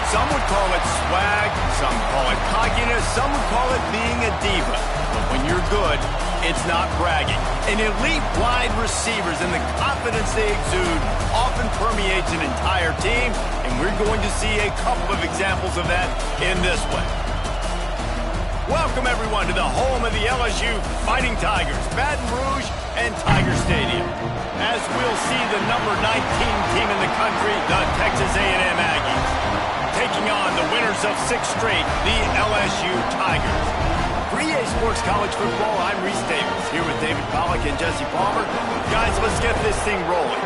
Some would call it swag, some call it cockiness, some would call it being a diva. But when you're good, it's not bragging. An elite wide receivers and the confidence they exude often permeates an entire team, and we're going to see a couple of examples of that in this one. Welcome, everyone, to the home of the LSU Fighting Tigers, Baton Rouge and Tiger Stadium. As we'll see the number 19 team in the country, the Texas A&M Aggies, taking on the winners of 6 straight, the LSU Tigers. For EA Sports College Football, I'm Reese Davis, here with David Pollack and Jesse Palmer. Guys, let's get this thing rolling.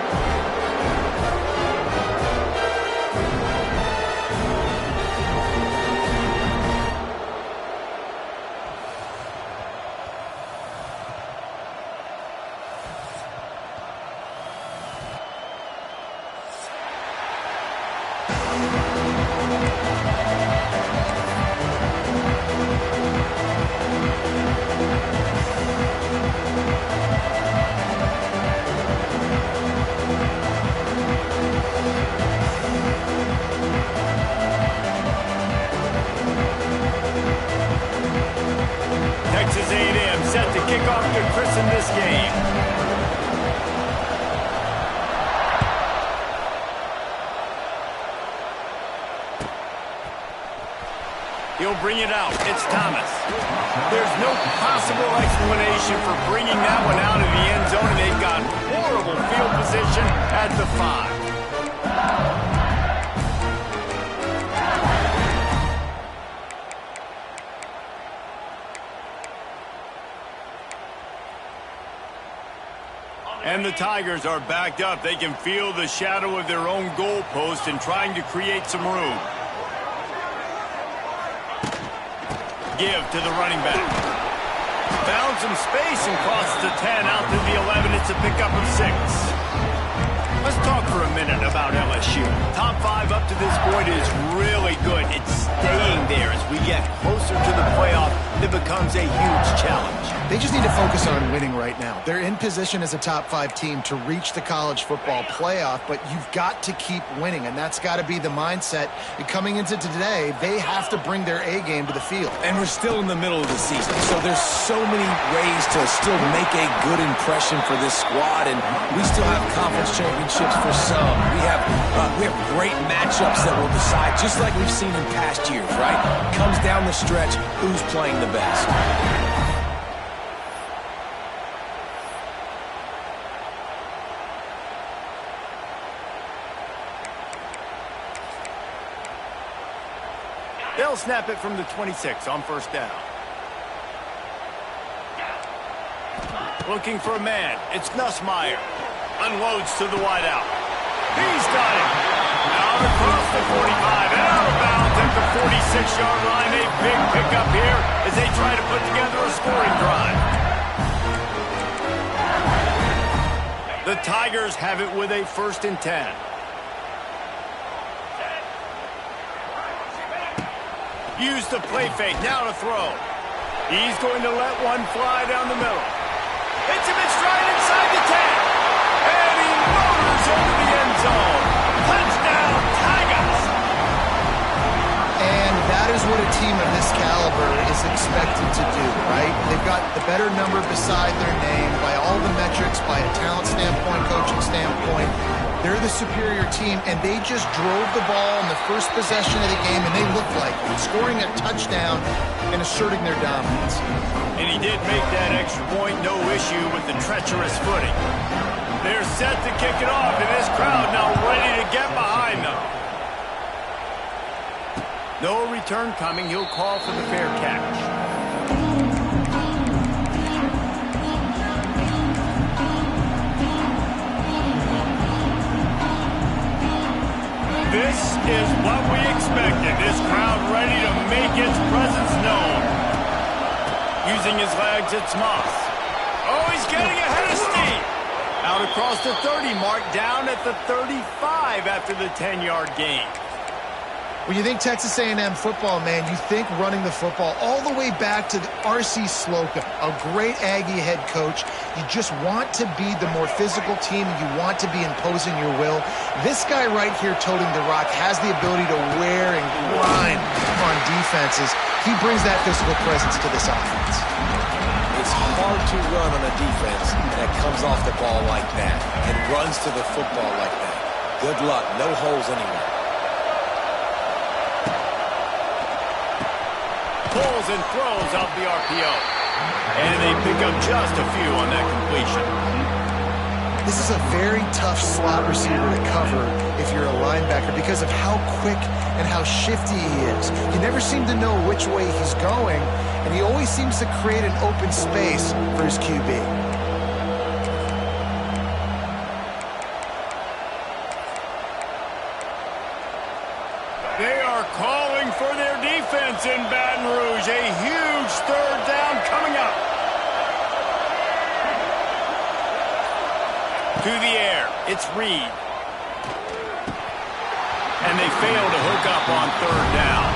Texas A&M set to kick off to christen this game. He'll bring it out. It's Thomas. There's no possible explanation for bringing that one out of the end zone, and they've got horrible field position at the 5. And the Tigers are backed up. They can feel the shadow of their own goalpost and trying to create some room. Give to the running back. Found some space and crosses the 10 out to the 11. It's a pickup of 6. Let's talk for a minute about LSU. Top 5 up to this point is really good. It's staying there as we get closer to the playoff. It becomes a huge challenge. They just need to focus on winning right now. They're in position as a top 5 team to reach the college football playoff, but you've got to keep winning, and that's got to be the mindset. And coming into today, they have to bring their A game to the field. And we're still in the middle of the season, so there's so many ways to still make a good impression for this squad, and we still have conference championships for some. We have great matchups that will decide, just like we've seen in past years, right? Comes down the stretch, who's playing the best. They'll snap it from the 26 on first down. Looking for a man. It's Nussmeier. Unloads to the wideout. He's got it. Out across the 45 and out of bounds at the 46-yard line. A big pickup here as they try to put together a scoring drive. The Tigers have it with a 1st and 10. Use the play fake, now to throw. He's going to let one fly down the middle. Hits him in stride inside the 10. And he motors into the end zone. Touchdown, Tigers! And that is what a team of this caliber is expected to do, right? They've got the better number beside their name by all the metrics, by a talent standpoint, coaching standpoint. They're the superior team, and they just drove the ball in the first possession of the game, and they looked like it, scoring a touchdown and asserting their dominance. And he did make that extra point, no issue with the treacherous footing. They're set to kick it off, and this crowd now ready to get behind them. No return coming. He'll call for the fair catch. This is what we expected. This crowd ready to make its presence known. Using his legs, it's Moss. Oh, he's getting ahead of steam. Out across the 30 mark, down at the 35 after the 10-yard gain. When you think Texas A&M football, man, you think running the football all the way back to the R.C. Slocum, a great Aggie head coach. You just want to be the more physical team, and you want to be imposing your will. This guy right here toting the rock has the ability to wear and grind on defenses. He brings that physical presence to this offense. It's hard to run on a defense that comes off the ball like that and runs to the football like that. Good luck. No holes anywhere. Pulls and throws out the RPO. And they pick up just a few on that completion. This is a very tough slot receiver to cover if you're a linebacker because of how quick and how shifty he is. You never seem to know which way he's going, and he always seems to create an open space for his QB. They are calling for their defense in Baton Rouge. A huge third down coming up. To the air, it's Reed. And they fail to hook up on third down.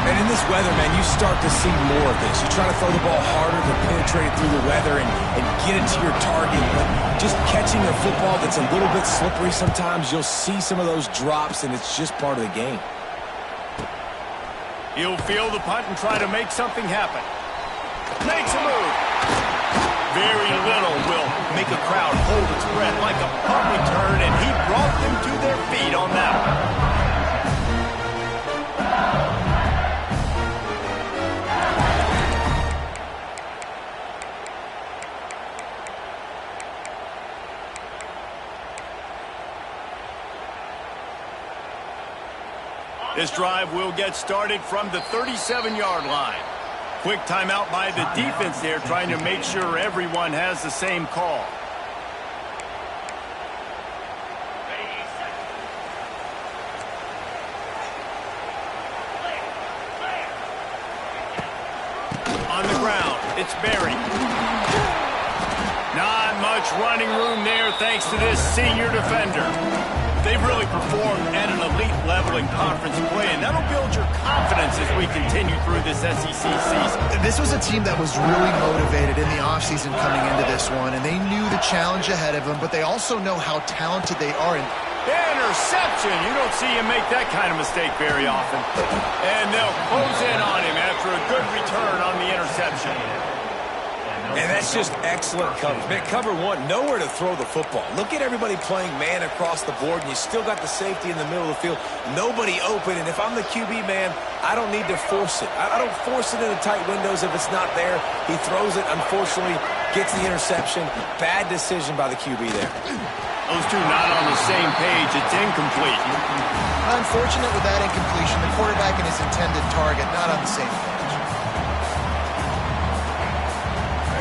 And in this weather, man, you start to see more of this. You try to throw the ball harder to penetrate it through the weather and get it to your target. But just catching a football that's a little bit slippery sometimes, you'll see some of those drops, and it's just part of the game. He'll field the punt and try to make something happen. Makes a move. Very little will make a crowd hold its breath like a punt return, and he brought them to their feet on that one. This drive will get started from the 37-yard line. Quick timeout by the defense there, trying to make sure everyone has the same call. On the ground, it's Berry. Not much running room there thanks to this senior defender. They've really performed at an elite level in conference play, and that'll build your confidence as we continue through this SEC season. This was a team that was really motivated in the offseason coming into this one, and they knew the challenge ahead of them, but they also know how talented they are. Interception! You don't see him make that kind of mistake very often. And they'll close in on him after a good return on the interception. And that's just excellent coverage. Man, cover one, nowhere to throw the football. Look at everybody playing man across the board, and you still got the safety in the middle of the field. Nobody open, and if I'm the QB, man, I don't need to force it. I don't force it into tight windows if it's not there. He throws it, unfortunately, gets the interception. Bad decision by the QB there. Those two not on the same page. It's incomplete. Unfortunate with that incompletion. The quarterback and his intended target not on the same page.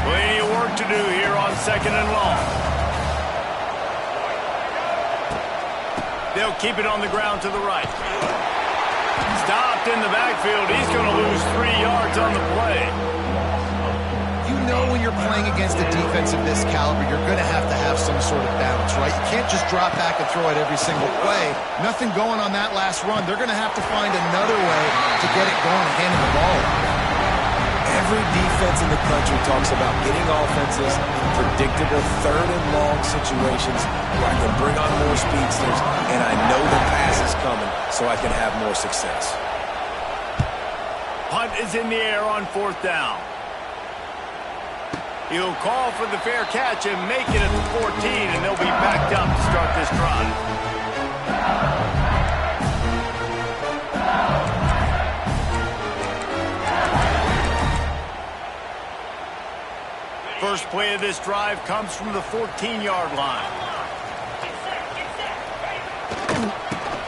Plenty of work to do here on 2nd and long. They'll keep it on the ground to the right. Stopped in the backfield. He's going to lose 3 yards on the play. You know when you're playing against a defense of this caliber, you're going to have some sort of balance, right? You can't just drop back and throw it every single play. Nothing going on that last run. They're going to have to find another way to get it going and handing the ball. Every defense in the country talks about getting offenses in predictable 3rd and long situations where I can bring on more speedsters and I know the pass is coming so I can have more success. Punt is in the air on 4th down. He'll call for the fair catch and make it at the 14, and they'll be backed up to start this drive. First play of this drive comes from the 14-yard line.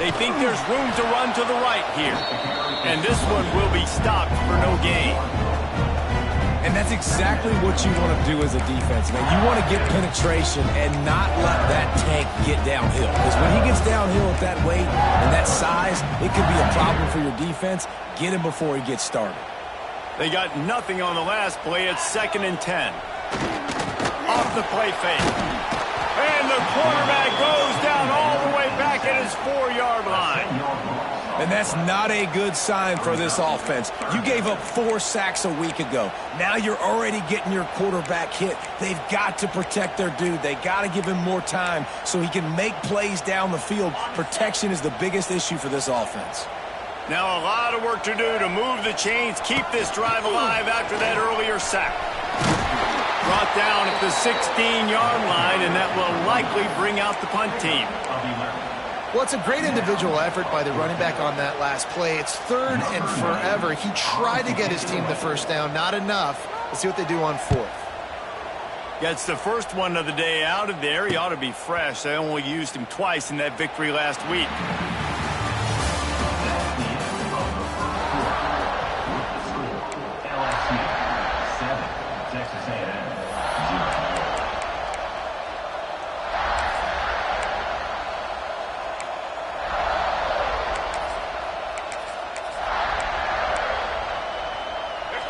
They think there's room to run to the right here. And this one will be stopped for no gain. And that's exactly what you want to do as a defense, man. You want to get penetration and not let that tank get downhill. Because when he gets downhill at that weight and that size, it could be a problem for your defense. Get him before he gets started. They got nothing on the last play. It's 2nd and 10. Off the play fake. And the quarterback goes down all the way back at his 4-yard line. And that's not a good sign for this offense. You gave up 4 sacks a week ago. Now you're already getting your quarterback hit. They've got to protect their dude. They got to give him more time so he can make plays down the field. Protection is the biggest issue for this offense. Now a lot of work to do to move the chains, keep this drive alive after that earlier sack. Brought down at the 16-yard line, and that will likely bring out the punt team. Well, it's a great individual effort by the running back on that last play. It's 3rd and forever. He tried to get his team the first down, not enough. Let's see what they do on 4th. Gets the first one of the day out of there. He ought to be fresh. They only used him twice in that victory last week.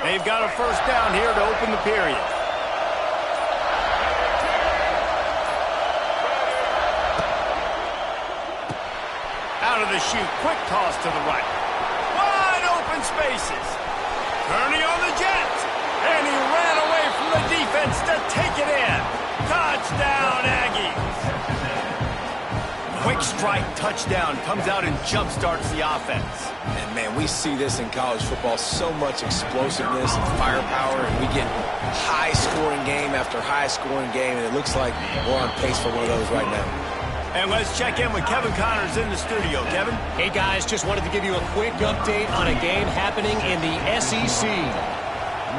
They've got a first down here to open the period. Out of the chute, quick toss to the right. Wide open spaces. Turning on the jet. And he ran away from the defense to take it in. Touchdown, Aggies. Quick strike touchdown comes out and jump-starts the offense. And, man, we see this in college football, so much explosiveness and firepower, and we get high-scoring game after high-scoring game, and it looks like we're on pace for one of those right now. And let's check in with Kevin Connors in the studio. Kevin? Hey, guys, just wanted to give you a quick update on a game happening in the SEC.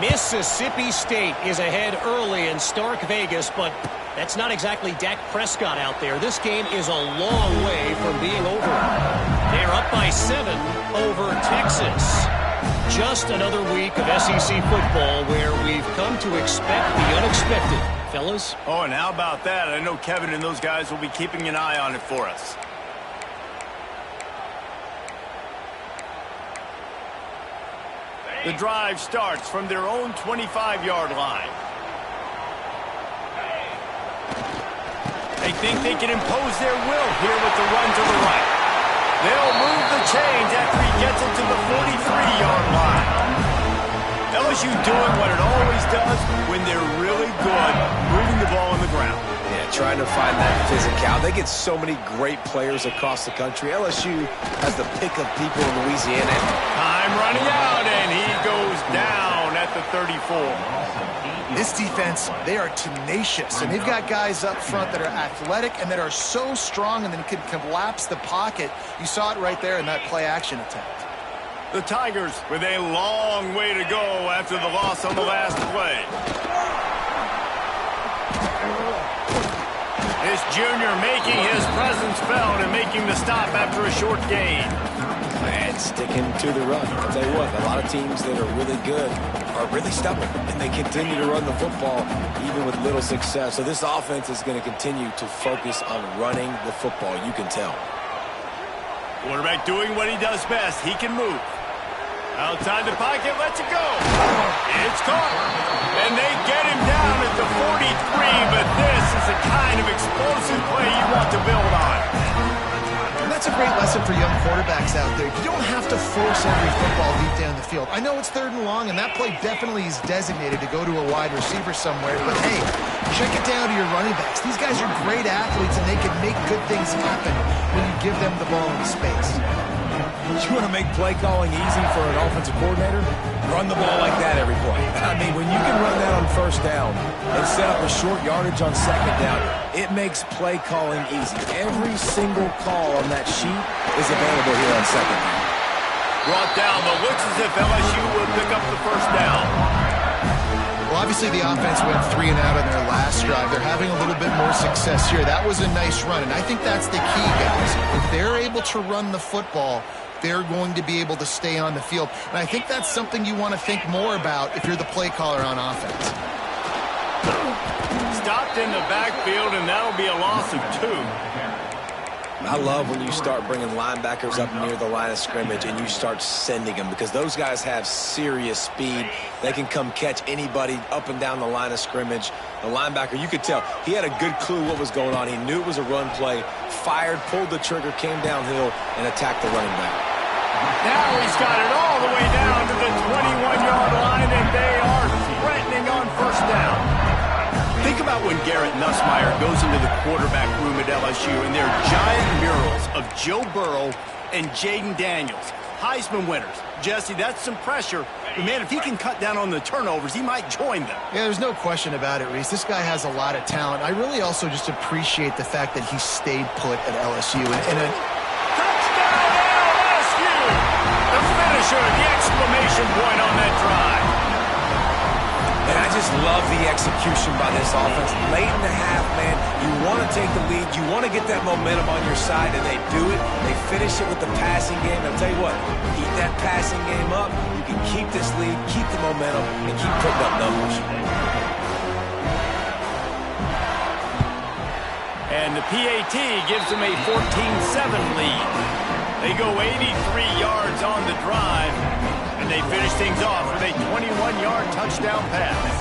Mississippi State is ahead early in Stark Vegas, but that's not exactly Dak Prescott out there. This game is a long way from being over. They're up by 7 over Texas. Just another week of SEC football where we've come to expect the unexpected, fellas. Oh, and how about that? I know Kevin and those guys will be keeping an eye on it for us. The drive starts from their own 25-yard line. They think they can impose their will here with the run to the right. They'll move the chains after he gets it to the 43-yard line. LSU doing what it always does when they're really good, moving the ball on the ground. Yeah, trying to find that physicality. They get so many great players across the country. LSU has the pick of people in Louisiana. Time running out, and he goes down at the 34. This defense, they are tenacious, and they've got guys up front that are athletic and that are so strong and then can collapse the pocket. You saw it right there in that play-action attempt. The Tigers with a long way to go after the loss on the last play. This junior making his presence felt and making the stop after a short gain. And sticking to the run. I'll tell you what, a lot of teams that are really good are really stubborn, and they continue to run the football even with little success. So this offense is going to continue to focus on running the football. You can tell. Quarterback doing what he does best. He can move. Outside the pocket, lets it go. It's caught. And they get him down at the 43, but this is the kind of explosive play you want to build on. And that's a great lesson for young quarterbacks out there. You don't have to force every football deep down the field. I know it's 3rd and long, and that play definitely is designated to go to a wide receiver somewhere, but hey, check it down to your running backs. These guys are great athletes, and they can make good things happen when you give them the ball in space. You want to make play calling easy for an offensive coordinator? Run the ball like that every play. I mean, when you can run that on 1st down and set up a short yardage on 2nd down, it makes play calling easy. Every single call on that sheet is available here on 2nd down. Brought down, but looks as if LSU will pick up the first down. Well, obviously the offense went 3 and out on their last drive. They're having a little bit more success here. That was a nice run, and I think that's the key, guys. If they're able to run the football, they're going to be able to stay on the field. And I think that's something you want to think more about if you're the play caller on offense. Stopped in the backfield, and that'll be a loss of 2. I love when you start bringing linebackers up near the line of scrimmage and you start sending them, because those guys have serious speed. They can come catch anybody up and down the line of scrimmage. The linebacker, you could tell, he had a good clue what was going on. He knew it was a run play, fired, pulled the trigger, came downhill, and attacked the running back. Now he's got it all the way down to the 21-yard line, and they are threatening on first down. Think about when Garrett Nussmeier goes into the quarterback room at LSU, and there are giant murals of Joe Burrow and Jaden Daniels, Heisman winners. Jesse, that's some pressure. But, man, if he can cut down on the turnovers, he might join them. Yeah, there's no question about it, Reese. This guy has a lot of talent. I really also just appreciate the fact that he stayed put at LSU. Touchdown LSU! The finisher, the exclamation point on that drive. And I just love the execution by this offense. Late in the half, man, you want to take the lead. You want to get that momentum on your side, and they do it. They finish it with the passing game. I'll tell you what, keep that passing game up. You can keep this lead, keep the momentum, and keep putting up numbers. And the PAT gives them a 14-7 lead. They go 83 yards on the drive, and they finish things off with a 21-yard touchdown pass.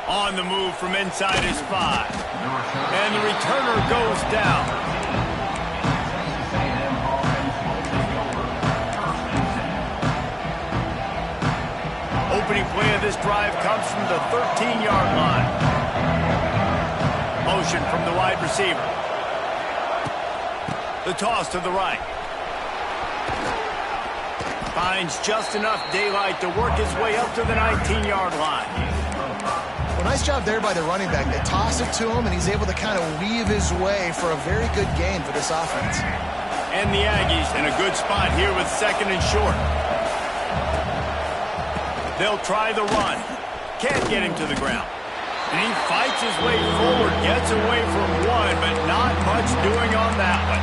On the move from inside his 5. And the returner goes down. Opening play of this drive comes from the 13-yard line. Motion from the wide receiver. The toss to the right. Finds just enough daylight to work his way up to the 19-yard line. Well, nice job there by the running back. They toss it to him, and he's able to kind of weave his way for a very good gain for this offense. And the Aggies in a good spot here with 2nd and short. They'll try the run. Can't get him to the ground. And he fights his way forward, gets away from one, but not much doing on that one.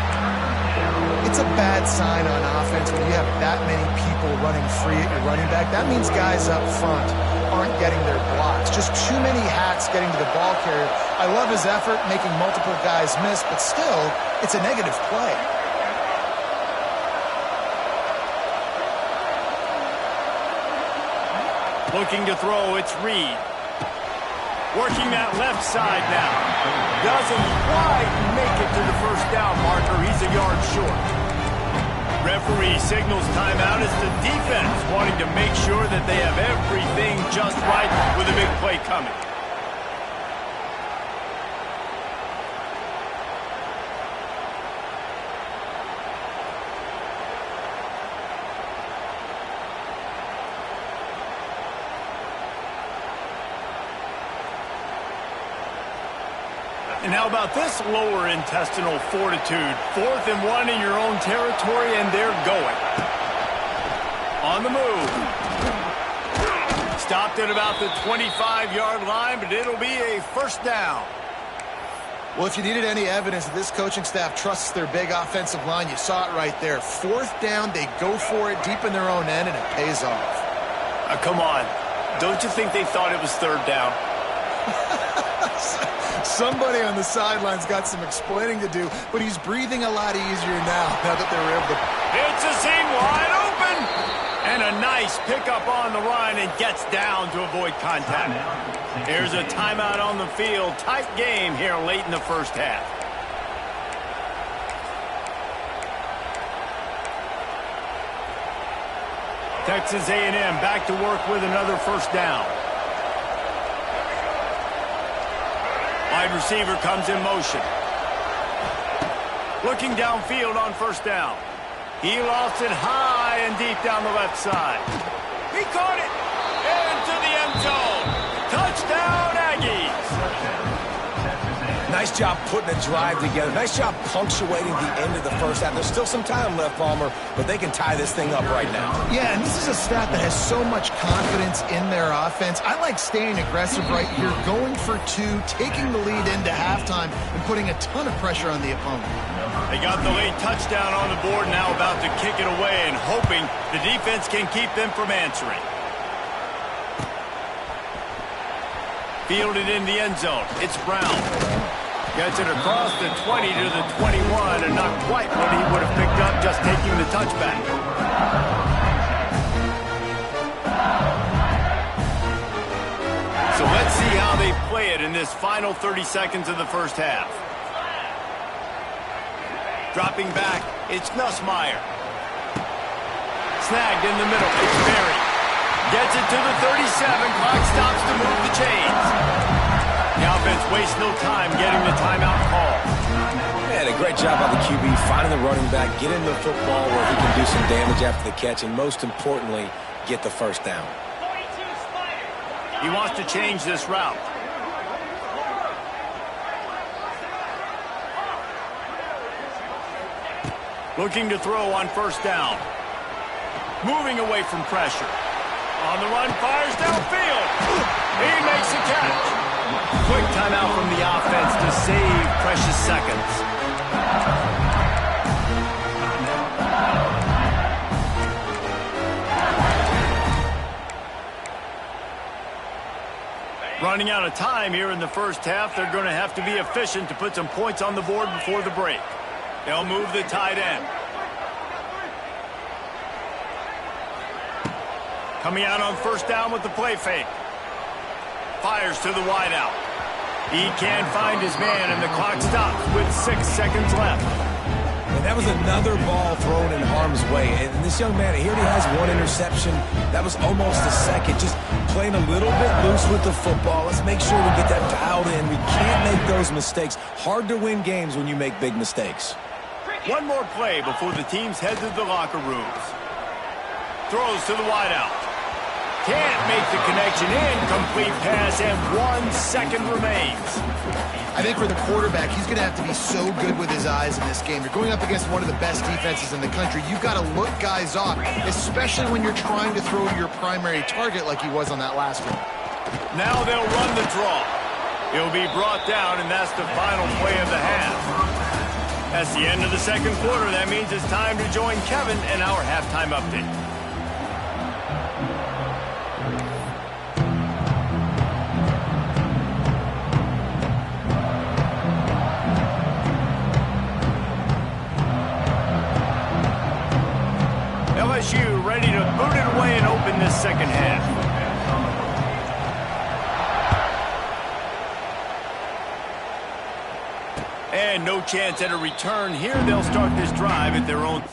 It's a bad sign on offense when you have that many people running free at your running back. That means guys up front aren't getting their blocks. Just too many hats getting to the ball carrier. I love his effort, making multiple guys miss, but still, it's a negative play. Looking to throw, it's Reed. Working that left side now. Doesn't quite make it to the first down marker. He's a yard short. Referee signals timeout as the defense wanting to make sure that they have everything just right with a big play coming. And how about this lower intestinal fortitude? 4th and 1 in your own territory, and they're going. On the move. Stopped at about the 25-yard line, but it'll be a first down. Well, if you needed any evidence that this coaching staff trusts their big offensive line, you saw it right there. 4th down, they go for it deep in their own end, and it pays off. Come on. Don't you think they thought it was 3rd down? Somebody on the sidelines got some explaining to do, but he's breathing a lot easier now that they were able to. It's a seam wide open. And a nice pickup on the run and gets down to avoid contact. Here's a timeout on the field. Tight game here late in the first half. Texas A&M back to work with another first down. Wide receiver comes in motion. Looking downfield on first down. He lost it high and deep down the left side. He caught it into the end zone. Touchdown, Aggies. Nice job putting a drive together. Nice job punctuating the end of the first half. There's still some time left, Palmer, but they can tie this thing up right now. Yeah, and this is a staff that has so much confidence in their offense. I like staying aggressive right here, going for 2, taking the lead into halftime, and putting a ton of pressure on the opponent. They got the late touchdown on the board, now about to kick it away and hoping the defense can keep them from answering. Fielded in the end zone. It's Brown. Gets it across the 20 to the 21, and not quite what he would have picked up just taking the touchback. So let's see how they play play it in this final 30 seconds of the first half. Dropping back, it's Nussmeier. Snagged in the middle, it's Berry. Gets it to the 37, clock stops to move the chains. The offense wastes no time getting the timeout call. Man, a great job by the QB finding the running back, getting the football where he can do some damage after the catch, and most importantly, get the first down. He wants to change this route. Looking to throw on first down. Moving away from pressure. On the run, fires downfield. He makes a catch. Quick timeout from the offense to save precious seconds. Running out of time here in the first half. They're going to have to be efficient to put some points on the board before the break. They'll move the tight end. Coming out on first down with the play fake. Fires to the wideout. He can't find his man, and the clock stops with 6 seconds left. And that was another ball thrown in harm's way. And this young man, he already has one interception. That was almost a second. Just playing a little bit loose with the football. Let's make sure we get that dialed in. We can't make those mistakes. Hard to win games when you make big mistakes. One more play before the teams head to the locker rooms. Throws to the wideout. Can't make the connection. Incomplete pass, and 1 second remains. I think for the quarterback, he's going to have to be so good with his eyes in this game. You're going up against one of the best defenses in the country. You've got to look guys off, especially when you're trying to throw to your primary target like he was on that last one. Now they'll run the draw. He'll be brought down, and that's the final play of the half. That's the end of the second quarter. That means it's time to join Kevin in our halftime update. LSU ready to boot it away and open this second half. And no chance at a return here. They'll start this drive at their own.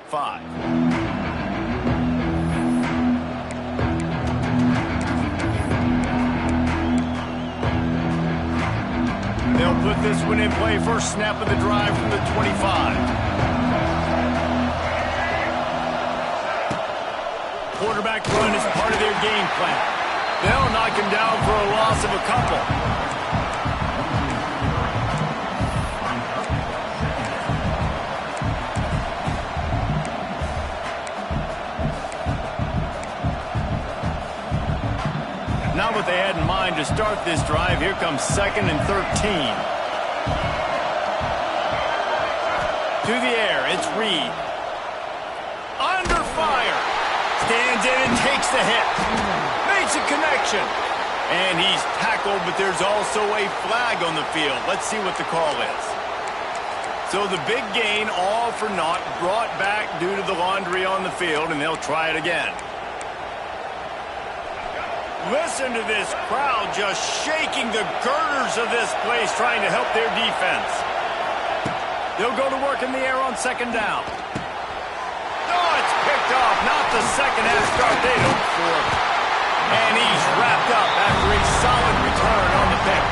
Five. They'll put this one in play. First snap of the drive from the 25. Quarterback run is part of their game plan. They'll knock him down for a loss of a couple. Not what they had in mind to start this drive. Here comes 2nd and 13. To the air, it's Reed. Under fire. Stands in and takes the hit. Makes a connection. And he's tackled, but there's also a flag on the field. Let's see what the call is. So the big gain, all for naught, brought back due to the laundry on the field, and they'll try it again. Listen to this crowd just shaking the girders of this place, trying to help their defense. They'll go to work in the air on second down. Oh, it's picked off. Not the second half start they hoped for. And he's wrapped up after a solid return on the pick.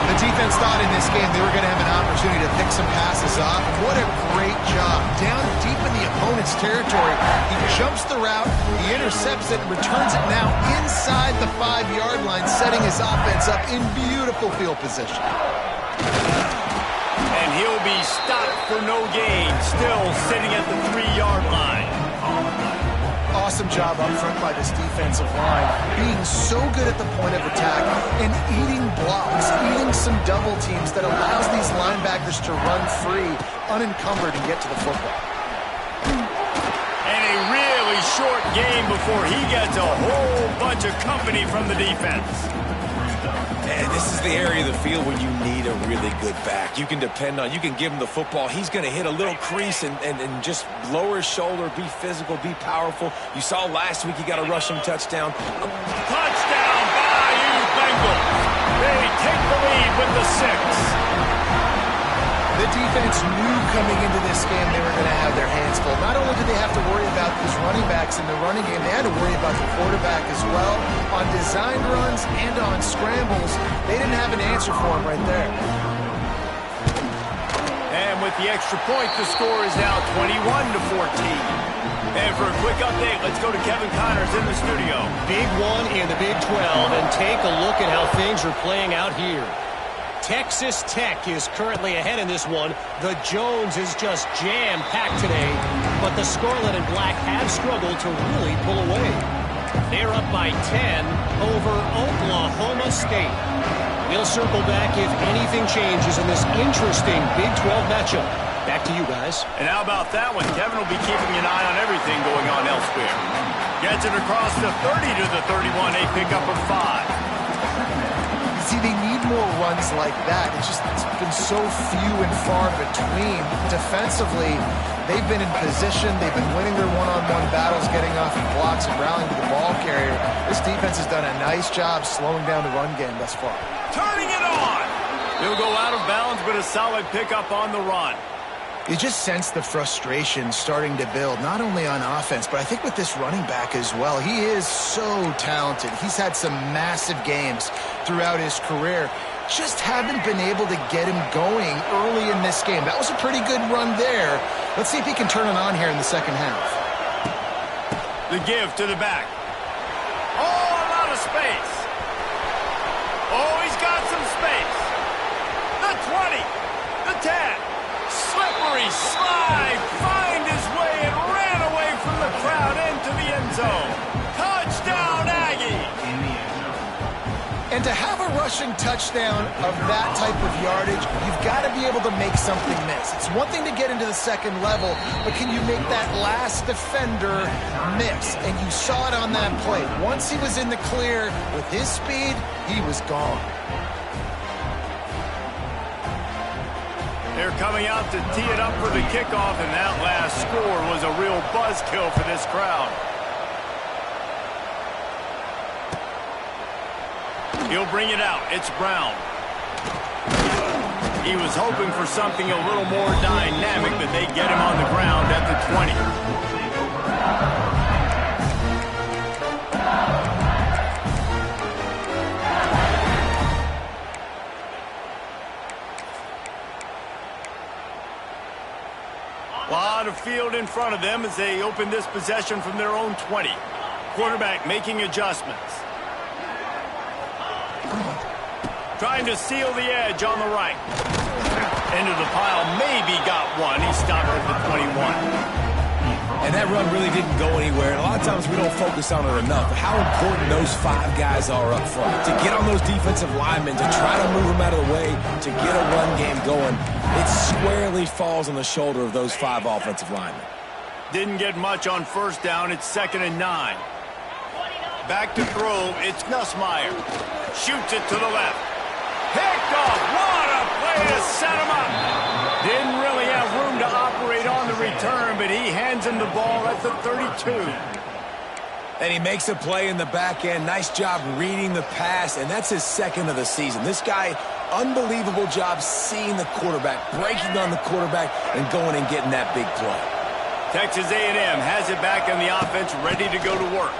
The defense thought in this game they were going to have an opportunity to pick some passes off. What a great job. Down deep in the opponent's territory, he jumps the route, he intercepts it, and returns it now inside the 5-yard line, setting his offense up in beautiful field position. And he'll be stopped for no gain, still sitting at the 3-yard line. Awesome job up front by this defensive line, being so good at the point of attack and eating blocks, eating some double teams that allows these linebackers to run free, unencumbered, and get to the football. And a really short game before he gets a whole bunch of company from the defense. And this is the area of the field where you need a really good back. You can depend on, you can give him the football. He's going to hit a little crease and just lower his shoulder, be physical, be powerful. You saw last week he got a rushing touchdown. Touchdown, Bayou Bengals. They take the lead with the 6. The defense knew coming into this game they were going to have their hands full. Not only did they have to worry about these running backs in the running game, they had to worry about the quarterback as well. On designed runs and on scrambles, they didn't have an answer for him right there. And with the extra point, the score is now 21-14. And for a quick update, let's go to Kevin Connors in the studio. Big one in the Big 12, and take a look at how things are playing out here. Texas Tech is currently ahead in this one. The Jones is just jam-packed today, but the Scarlet and Black have struggled to really pull away. They're up by 10 over Oklahoma State. We'll circle back if anything changes in this interesting Big 12 matchup. Back to you guys. And how about that one? Kevin will be keeping an eye on everything going on elsewhere. Gets it across the 30 to the 31, a pickup of 5. See, they need more runs like that. It's been so few and far between. Defensively, they've been in position. They've been winning their one-on-one battles, getting off of blocks and rallying to the ball carrier. This defense has done a nice job slowing down the run game thus far. Turning it on! He'll go out of bounds, but a solid pickup on the run. You just sense the frustration starting to build, not only on offense, but I think with this running back as well. He is so talented. He's had some massive games throughout his career. Just haven't been able to get him going early in this game. That was a pretty good run there. Let's see if he can turn it on here in the second half. The give to the back. Oh, a lot of space. Oh, he's got some space. The 20, the 10. Slippery slide, find his way and ran away from the crowd into the end zone. Touchdown, Aggie! And to have a rushing touchdown of that type of yardage, you've got to be able to make something miss. It's one thing to get into the second level, but can you make that last defender miss? And you saw it on that play. Once he was in the clear with his speed, he was gone. They're coming out to tee it up for the kickoff, and that last score was a real buzzkill for this crowd. He'll bring it out. It's Brown. He was hoping for something a little more dynamic, but they get him on the ground at the 20. A lot of field in front of them as they open this possession from their own 20. Quarterback making adjustments. Trying to seal the edge on the right. Into the pile, maybe got one. He stopped at the 21. And that run really didn't go anywhere. And a lot of times we don't focus on it enough. How important those 5 guys are up front. To get on those defensive linemen, to try to move them out of the way, to get a run game going, it squarely falls on the shoulder of those 5 offensive linemen. Didn't get much on first down. It's 2nd and 9. Back to throw. It's Nussmeier. Shoots it to the left. Picked off. What a play to set him up. Didn't really have room to operate on the return, but he hands him the ball at the 32. And he makes a play in the back end. Nice job reading the pass, and that's his 2nd of the season. This guy, unbelievable job seeing the quarterback, breaking on the quarterback, and going and getting that big play. Texas A&M has it back on the offense, ready to go to work.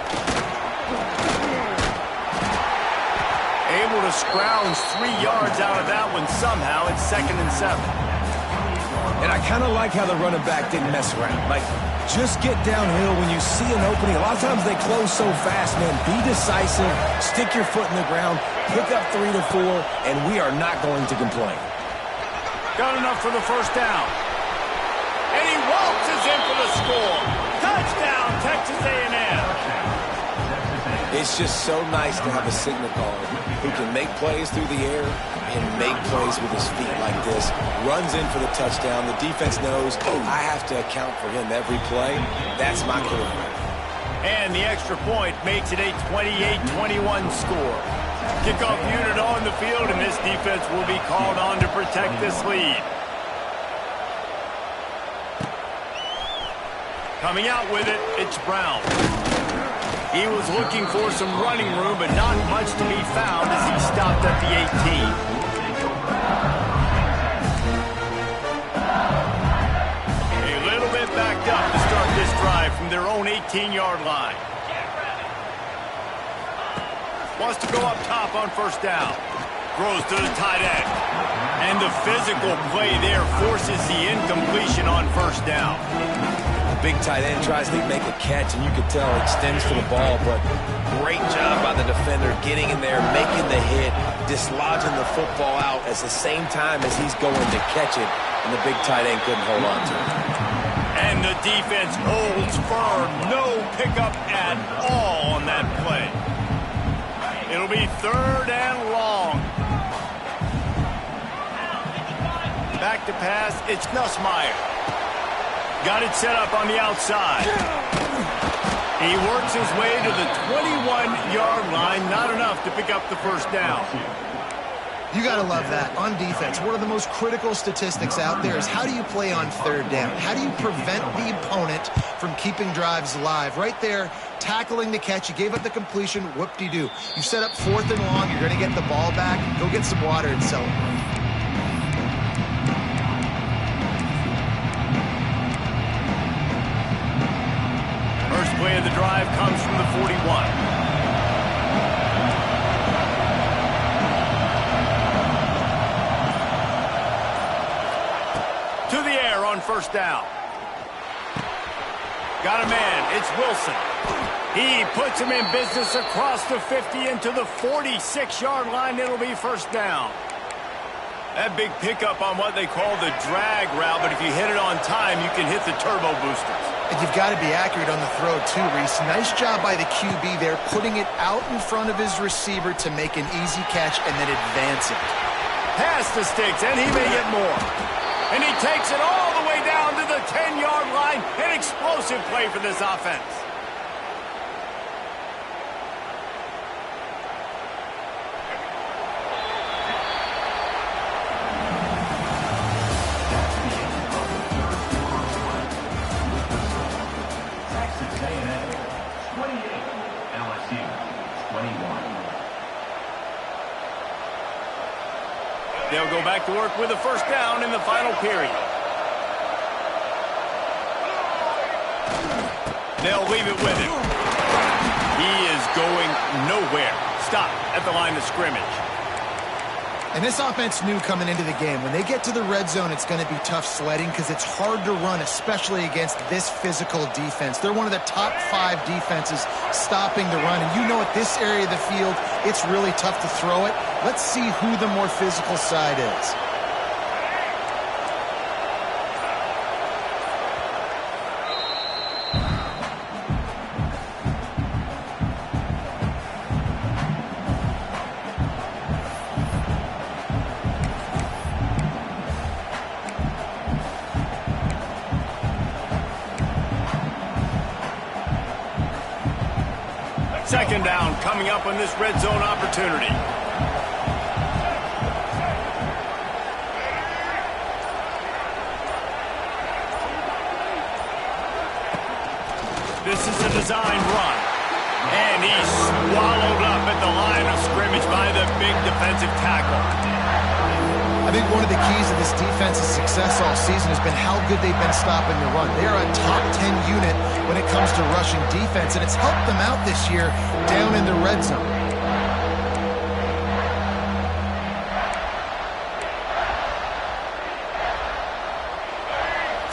Able to scrounge 3 yards out of that one somehow. It's 2nd and 7. And I kind of like how the running back didn't mess around. Like, just get downhill when you see an opening. A lot of times they close so fast, man. Be decisive, stick your foot in the ground, pick up 3 to 4, and we are not going to complain. Got enough for the first down. And he waltzes in for the score. Touchdown, Texas A&M. It's just so nice to have a signal caller who can make plays through the air and make plays with his feet like this. Runs in for the touchdown. The defense knows, oh, I have to account for him every play. That's my quarterback. And the extra point makes it a 28-21 score. Kickoff unit on the field, and this defense will be called on to protect this lead. Coming out with it, it's Brown. He was looking for some running room, but not much to be found as he stopped at the 18. A little bit backed up to start this drive from their own 18-yard line. Wants to go up top on first down. Throws to the tight end. And the physical play there forces the incompletion on first down. Big tight end tries to make a catch, and you can tell extends for the ball, but great job by the defender getting in there, making the hit, dislodging the football out at the same time as he's going to catch it, and the big tight end couldn't hold on to it. And the defense holds firm. No pickup at all on that play. It'll be third and long. Back to pass, it's Nussmeier. Got it set up on the outside. He works his way to the 21-yard line. Not enough to pick up the first down. You got to love that. On defense, one of the most critical statistics out there is how do you play on third down? How do you prevent the opponent from keeping drives alive? Right there, tackling the catch. You gave up the completion. Whoop-de-doo. You set up fourth and long. You're going to get the ball back. Go get some water and celebrate. Play of the drive comes from the 41. To the air on first down. Got a man. It's Wilson. He puts him in business across the 50 into the 46-yard line. It'll be first down. That big pickup on what they call the drag route, but if you hit it on time, you can hit the turbo boosters. And you've got to be accurate on the throw, too, Reese. Nice job by the QB there, putting it out in front of his receiver to make an easy catch and then advance it. Past the sticks, and he may get more. And he takes it all the way down to the 10-yard line. An explosive play for this offense. They'll go back to work with a first down in the final period. They'll leave it with him. He is going nowhere. Stop at the line of scrimmage. And this offense knew coming into the game, when they get to the red zone, it's going to be tough sledding because it's hard to run, especially against this physical defense. They're one of the top 5 defenses stopping the run. And you know at this area of the field, it's really tough to throw it. Let's see who the more physical side is. Second down coming up on this red zone opportunity. This is a design run. And he's swallowed up at the line of scrimmage by the big defensive tackle. I think one of the keys of this defense's success all season has been how good they've been stopping the run. They are a top 10 unit when it comes to rushing defense, and it's helped them out this year down in the red zone.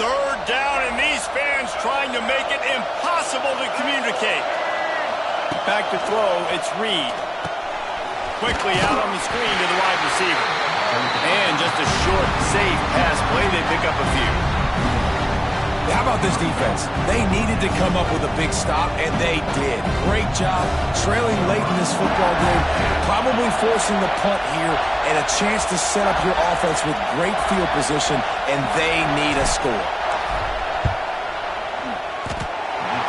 Third down, and these fans trying to make it impossible to communicate. Back to throw, it's Reed. Quickly out on the screen to the wide receiver. And just a short, safe pass. up a few. How about this defense? They needed to come up with a big stop, and they did. Great job trailing late in this football game, probably forcing the punt here, and a chance to set up your offense with great field position, and they need a score.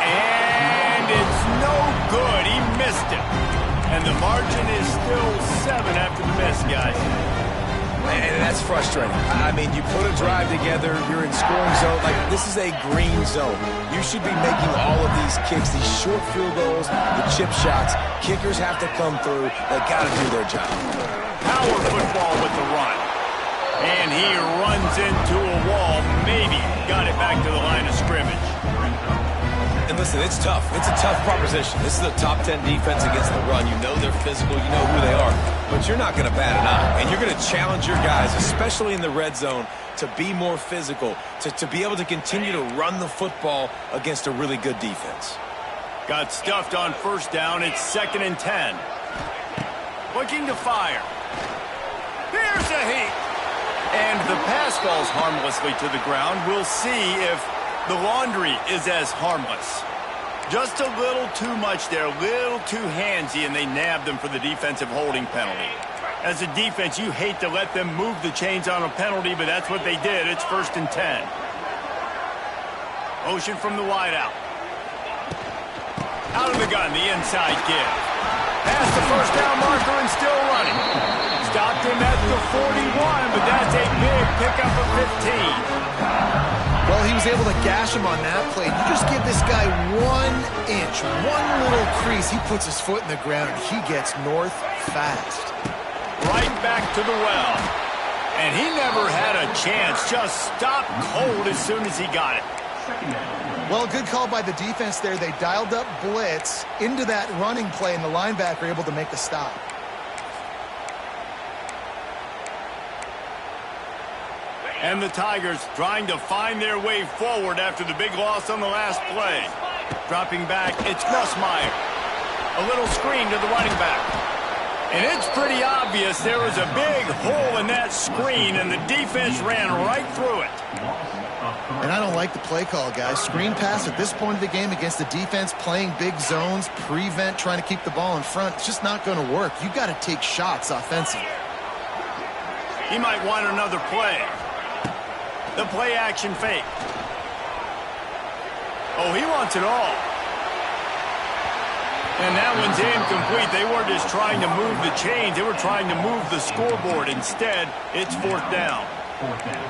And it's no good. He missed it. And the margin is still 7 after the miss, guys. And that's frustrating. I mean, you put a drive together, you're in scoring zone. Like, this is a green zone. You should be making all of these kicks, these short field goals, the chip shots. Kickers have to come through. They got to do their job. Power football with the run. And he runs into a wall. Maybe got it back to the line of scrimmage. And listen, it's tough. It's a tough proposition. This is a top 10 defense against the run. You know they're physical. You know who they are. But you're not going to bat an eye. And you're going to challenge your guys, especially in the red zone, to be more physical, to be able to continue to run the football against a really good defense. Got stuffed on first down. It's 2nd and 10. Looking to fire. Here's a heat. And the pass falls harmlessly to the ground. We'll see if the laundry is as harmless. Just a little too much there, a little too handsy, and they nabbed them for the defensive holding penalty. As a defense, you hate to let them move the chains on a penalty, but that's what they did. It's 1st and 10. Motion from the wideout. Out of the gun, the inside give. Past the first down marker and still running. Stopped him at the 41, but that's a big pickup of 15. Well, he was able to gash him on that play. You just give this guy 1 inch, one little crease. He puts his foot in the ground, and he gets north fast. Right back to the well. And he never had a chance. Just stopped cold as soon as he got it. Well, good call by the defense there. They dialed up blitz into that running play, and the linebacker able to make the stop. And the Tigers trying to find their way forward after the big loss on the last play. Dropping back, it's Nussmeier. A little screen to the running back. And it's pretty obvious there was a big hole in that screen, and the defense ran right through it. And I don't like the play call, guys. Screen pass at this point of the game against the defense playing big zones, prevent, trying to keep the ball in front. It's just not going to work. You got to take shots offensively. He might want another play. The play action fake. Oh, he wants it all. And that one's incomplete. They weren't just trying to move the chains. They were trying to move the scoreboard. Instead, it's 4th down.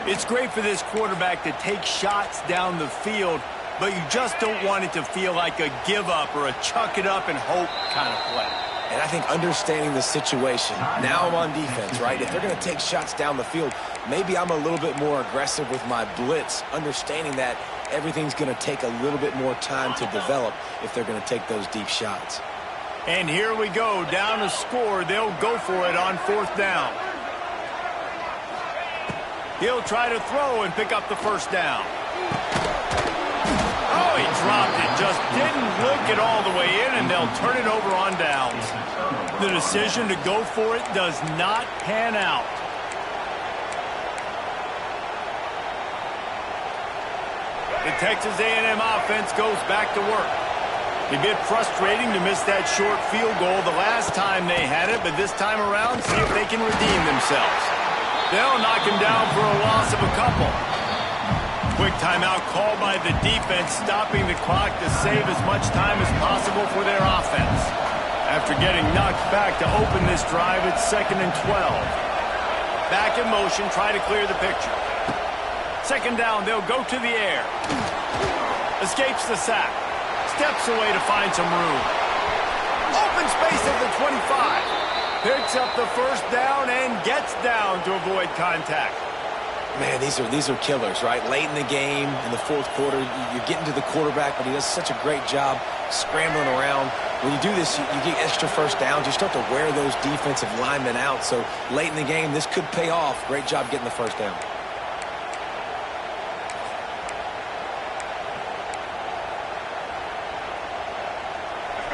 It's great for this quarterback to take shots down the field, but you just don't want it to feel like a give up or a chuck it up and hope kind of play. And I think understanding the situation, now I'm on defense, right? If they're going to take shots down the field, maybe I'm a little bit more aggressive with my blitz, understanding that everything's going to take a little bit more time to develop if they're going to take those deep shots. And here we go, down to score. They'll go for it on 4th down. He'll try to throw and pick up the first down. Oh, he dropped it. Just didn't look it all the way in, and they'll turn it over on downs. The decision to go for it does not pan out. The Texas A&M offense goes back to work. A bit frustrating to miss that short field goal the last time they had it, but this time around, see if they can redeem themselves. They'll knock him down for a loss of a couple. Quick timeout called by the defense, stopping the clock to save as much time as possible for their offense. After getting knocked back to open this drive, it's 2nd and 12. Back in motion, try to clear the picture. 2nd down, they'll go to the air. Escapes the sack. Steps away to find some room. Open space at the 25. Picks up the first down and gets down to avoid contact. Man, these are killers, right? Late in the game, in the 4th quarter, you're getting to the quarterback, but he does such a great job scrambling around. When you do this, you get extra first downs. You start to wear those defensive linemen out. So late in the game, this could pay off. Great job getting the first down.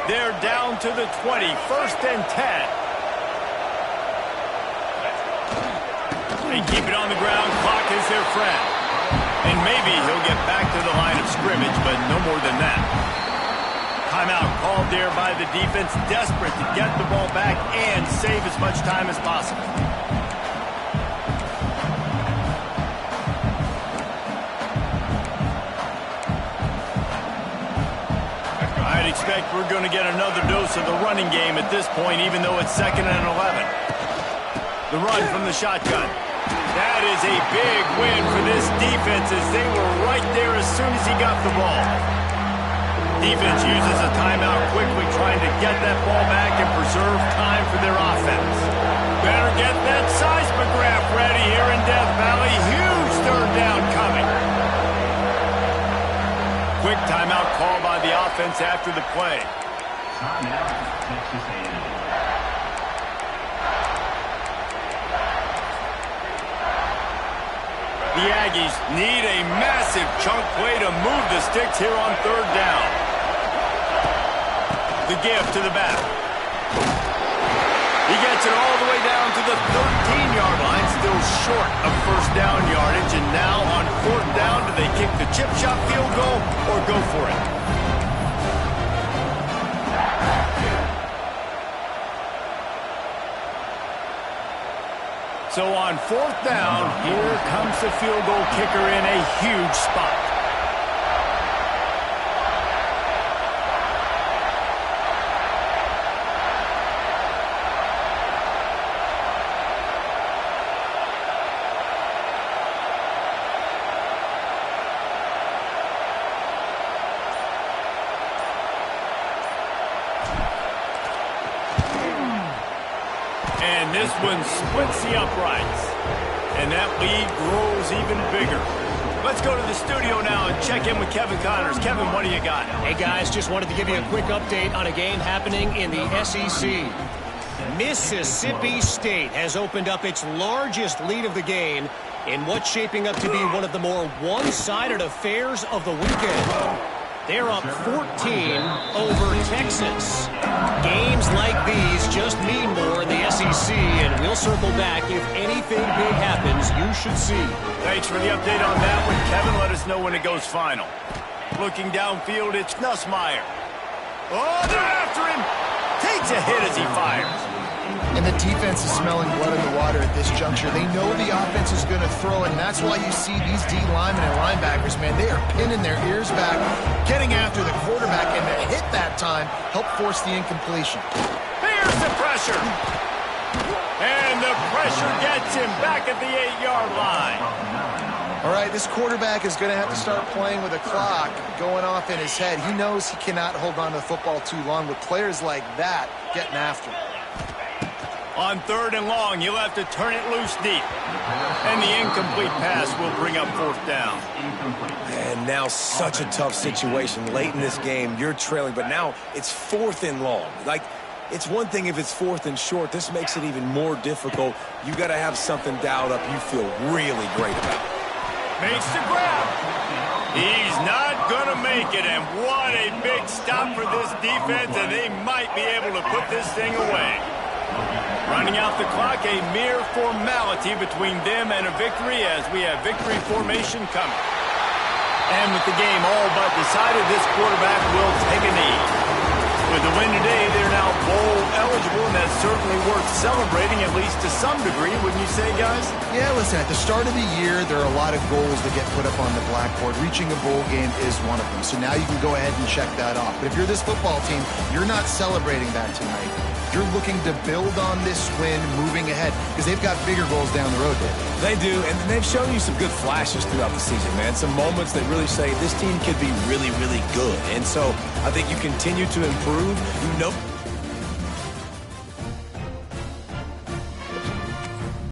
They're down to the 20, 1st and 10. They keep it on the ground. Clock is their friend. maybe he'll get back to the line of scrimmage, but no more than that. Timeout called there by the defense, desperate to get the ball back and save as much time as possible. I'd expect we're going to get another dose of the running game at this point, even though it's 2nd and 11. The run from the shotgun. That is a big win for this defense as they were right there as soon as he got the ball. Defense uses a timeout quickly, trying to get that ball back and preserve time for their offense. Better get that seismograph ready here in Death Valley. Huge 3rd down coming. Quick timeout call by the offense after the play. The Aggies need a massive chunk play to move the sticks here on 3rd down. The give to the back. He gets it all the way down to the 13-yard line, still short of 1st down yardage. And now on 4th down, do they kick the chip shot field goal or go for it? So on 4th down, here comes the field goal kicker in a huge spot. And this one splits the uprights. And that lead grows even bigger. Let's go to the studio now and check in with Kevin Connors. Kevin, what do you got? Hey, guys, just wanted to give you a quick update on a game happening in the SEC. Mississippi State has opened up its largest lead of the game in what's shaping up to be one of the more one-sided affairs of the weekend. They're up 14 over Texas. Games like these just mean more in the SEC, and we'll circle back. If anything big happens, you should see. Thanks for the update on that one, Kevin. Let us know when it goes final. Looking downfield, it's Nussmeier. Oh, they're after him. Takes a hit as he fires. And the defense is smelling blood in the water at this juncture. They know the offense is going to throw it, and that's why you see these D linemen and linebackers, man, they are pinning their ears back, getting after the quarterback, and the hit that time helped force the incompletion. Here's the pressure. And the pressure gets him back at the 8-yard line. All right, this quarterback is going to have to start playing with a clock going off in his head. He knows he cannot hold on to the football too long with players like that getting after him. On 3rd and long, he'll have to turn it loose deep. And the incomplete pass will bring up 4th down. And now such a tough situation. Late in this game, you're trailing, but now it's 4th and long. Like, it's one thing if it's 4th and short. This makes it even more difficult. You got to have something dialed up you feel really great about. Makes the grab. He's not going to make it, and what a big stop for this defense, and they might be able to put this thing away. Running out the clock, a mere formality between them and a victory as we have victory formation coming. And with the game all but decided, this quarterback will take a knee. With the win today, they're now bowl eligible, and that's certainly worth celebrating, at least to some degree, wouldn't you say, guys? Yeah, listen, at the start of the year, there are a lot of goals that get put up on the blackboard. Reaching a bowl game is one of them. So now you can go ahead and check that off. But if you're this football team, you're not celebrating that tonight. You're looking to build on this win moving ahead because they've got bigger goals down the road, Dave. They do, and they've shown you some good flashes throughout the season, man. Some moments that really say this team could be really, really good. And so I think you continue to improve. You know